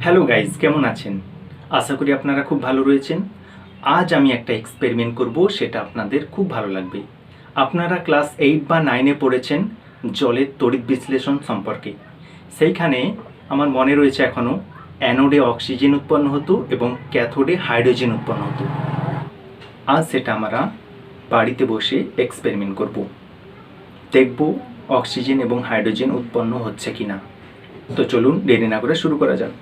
Hello guys, কেমন আছেন? আশা করি আপনারা খুব ভালো রয়েছেন। আজ আমি একটা এক্সপেরিমেন্ট করব, সেটা আপনাদের খুব ভালো লাগবে। আপনারা ক্লাস 8 বা 9-এ পড়েছেন জলের তড়িৎ বিশ্লেষণ সম্পর্কে। সেইখানে আমার মনে রয়েছে এখনও অ্যানোডে অক্সিজেন উৎপন্ন হতো এবং ক্যাথোডে হাইড্রোজেন উৎপন্ন হতো। আজ সেটা আমরা বাড়িতে বসে এক্সপেরিমেন্ট করব। দেখব অক্সিজেন এবং হাইড্রোজেন উৎপন্ন হচ্ছে কি না। তো চলুন দেরি না করে শুরু করা যাক।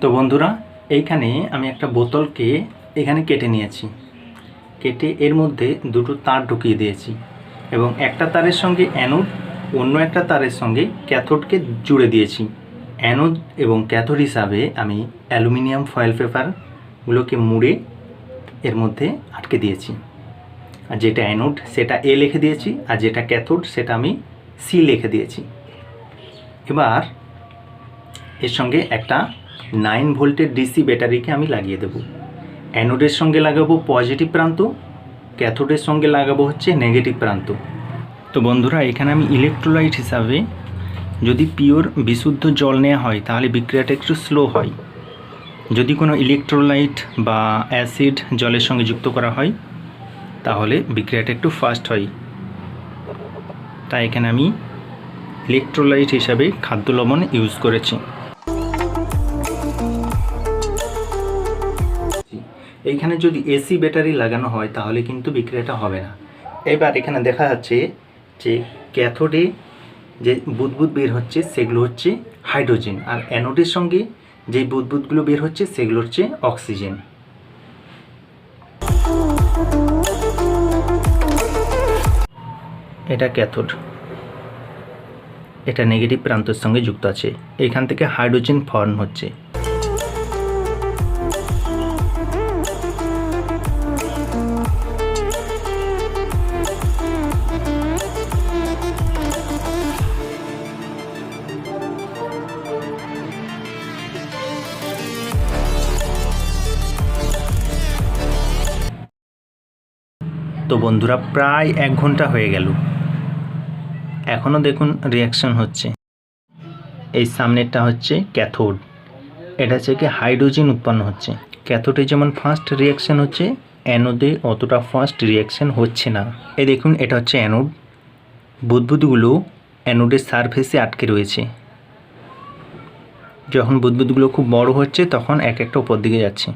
তো বন্ধুরা, এইখানে আমি একটা বোতলকে এখানে কেটে নিয়েছি। কেটে এর মধ্যে দুটো তার ঢুকিয়ে দিয়েছি এবং একটা তারের সঙ্গে অ্যানোড, অন্য একটা তারের সঙ্গে ক্যাথোডকে জুড়ে দিয়েছি। অ্যানোড এবং ক্যাথোড হিসাবে আমি অ্যালুমিনিয়াম ফয়েল পেপারগুলোকে মুড়ে এর মধ্যে আটকে দিয়েছি। আর যেটা অ্যানোড সেটা এ লিখে দিয়েছি, আর যেটা ক্যাথোড সেটা আমি সি লিখে দিয়েছি। এবার এর সঙ্গে একটা 9 ভোল্টের ডিসি ব্যাটারিকে আমি লাগিয়ে দেব। অ্যানোডের সঙ্গে লাগাবো পজিটিভ প্রান্ত, ক্যাথোডের সঙ্গে লাগাবো হচ্ছে নেগেটিভ প্রান্ত। তো বন্ধুরা, এখানে আমি ইলেকট্রোলাইট হিসাবে যদি পিওর বিশুদ্ধ জল নেওয়া হয় তাহলে বিক্রিয়াটা একটু স্লো হয়। যদি কোনো ইলেকট্রোলাইট বা অ্যাসিড জলের সঙ্গে যুক্ত করা হয় তাহলে বিক্রিয়াটা একটু ফাস্ট হয়। তাই এখানে আমি ইলেকট্রোলাইট হিসাবে খাদ্য লবণ ইউজ করেছি। এইখানে যদি এসি ব্যাটারি লাগানো হয় তাহলে কিন্তু বিক্রিয়াটা হবে না। এবার এখানে দেখা যাচ্ছে যে ক্যাথোডে যে বুদবুদ বের হচ্ছে সেগুলো হচ্ছে হাইড্রোজেন, আর অ্যানোডের সঙ্গে যে বুদবুদগুলো বের হচ্ছে সেগুলো হচ্ছে অক্সিজেন। এটা ক্যাথোড, এটা নেগেটিভ প্রান্তের সঙ্গে যুক্ত আছে। এইখান থেকে হাইড্রোজেন ফর্ম হচ্ছে। তো বন্ধুরা, প্রায় 1 ঘন্টা হয়ে গেল, এখনও দেখুন রিয়াকশন হচ্ছে। এই সামনেরটা হচ্ছে ক্যাথোড, এটা হচ্ছে কি হাইড্রোজেন উৎপন্ন হচ্ছে। ক্যাথোডে যেমন ফাস্ট রিয়াকশন হচ্ছে, অ্যানোডে অতটা ফাস্ট রিয়াকশন হচ্ছে না। এই দেখুন, এটা হচ্ছে অ্যানোড, বুদবুদগুলো অ্যানোডের সারফেসে আটকে রয়েছে। যখন বুদবুদগুলো খুব বড় হচ্ছে তখন এক একটা উপর দিকে যাচ্ছে।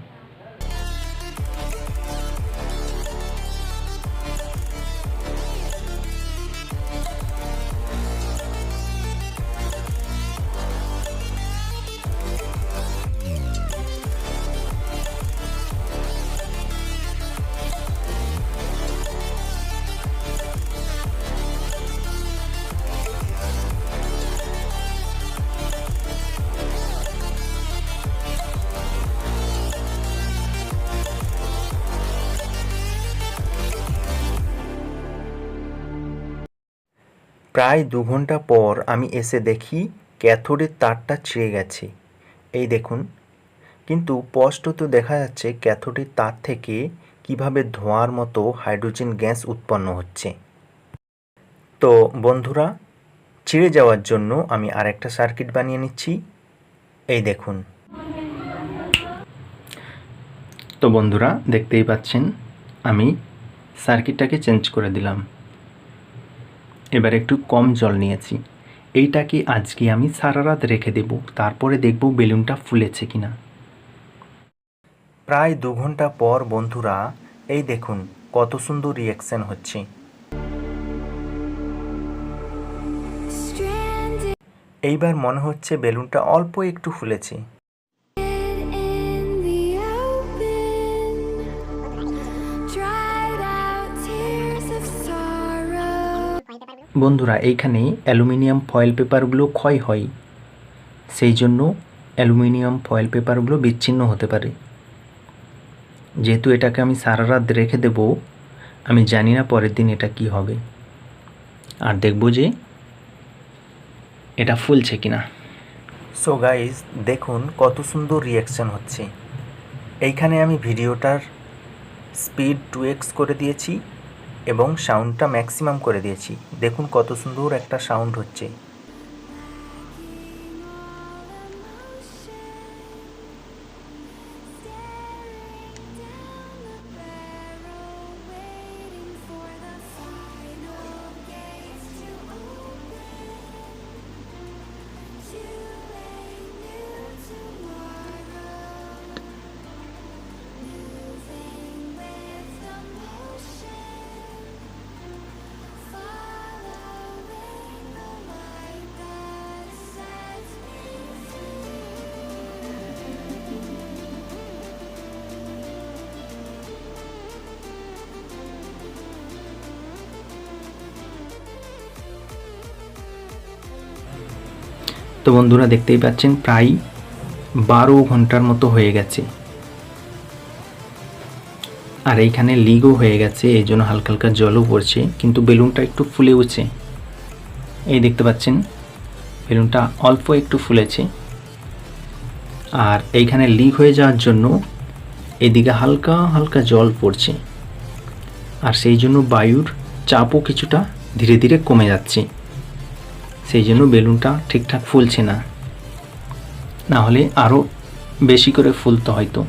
প্রায় 2 ঘন্টা পর আমি এসে দেখি ক্যাথোডের তারটা ছিঁড়ে গেছে। এই দেখুন, কিন্তু স্পষ্টত দেখা যাচ্ছে ক্যাথোডের তার থেকে কিভাবে ধোঁয়ার মতো হাইড্রোজেন গ্যাস উৎপন্ন হচ্ছে। তো বন্ধুরা, ছিঁড়ে যাওয়ার জন্য আমি আরেকটা সার্কিট বানিয়ে নিচ্ছি। এই দেখুন। তো বন্ধুরা, দেখতেই পাচ্ছেন আমি সার্কিটটাকে চেঞ্জ করে দিলাম। এবার একটু কম জল নিয়েছি। এইটাকে আজকে আমি সারা রাত রেখে দেব, তারপরে দেখব বেলুনটা ফুলেছে কিনা। প্রায় 2 ঘন্টা পর বন্ধুরা, এই দেখুন কত সুন্দর রিয়াকশন হচ্ছে। এইবার মনে হচ্ছে বেলুনটা অল্প একটু ফুলেছে। বন্ধুরা, এইখানে অ্যালুমিনিয়াম ফয়েল পেপারগুলো ক্ষয় হয়, সেই জন্য অ্যালুমিনিয়াম ফয়েল পেপারগুলো বিচ্ছিন্ন হতে পারে। যেহেতু এটাকে আমি সারা রাত রেখে দেব, আমি জানি না পরের দিন এটা কি হবে। আর দেখব যে এটা ফুলছে কিনা। সো গাইজ, দেখুন কত সুন্দর রিয়াকশান হচ্ছে। এইখানে আমি ভিডিওটার স্পিড 2x করে দিয়েছি এবং সাউন্ডটা ম্যাক্সিমাম করে দিয়েছি। দেখুন কত সুন্দর একটা সাউন্ড হচ্ছে। তো বন্ধুরা দেখতেই পাচ্ছেন প্রায় 12 ঘন্টার মতো হয়ে গেছে। আর এইখানে লিগও হয়ে গেছে, এই জন্য হালকা হালকা জলও পড়ছে, কিন্তু বেলুনটা একটু ফুলে উঠছে। এই দেখতে পাচ্ছেন বেলুনটা অল্প একটু ফুলেছে। আর এইখানে লিক হয়ে যাওয়ার জন্য এদিকে হালকা হালকা জল পড়ছে, আর সেই জন্য বায়ুর চাপও কিছুটা ধীরে ধীরে কমে যাচ্ছে। সেই জন্য বেলুনটা ঠিকঠাক ফুলছে না, না হলে আরও বেশি করে ফুলতো হয়তো।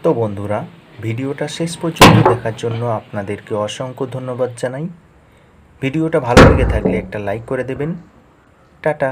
তো বন্ধুরা, ভিডিওটা শেষ পর্যন্ত দেখার জন্য আপনাদেরকে অসংখ্য ধন্যবাদ জানাই। ভিডিওটা ভালো লেগে থাকলে একটা লাইক করে দেবেন। টাটা।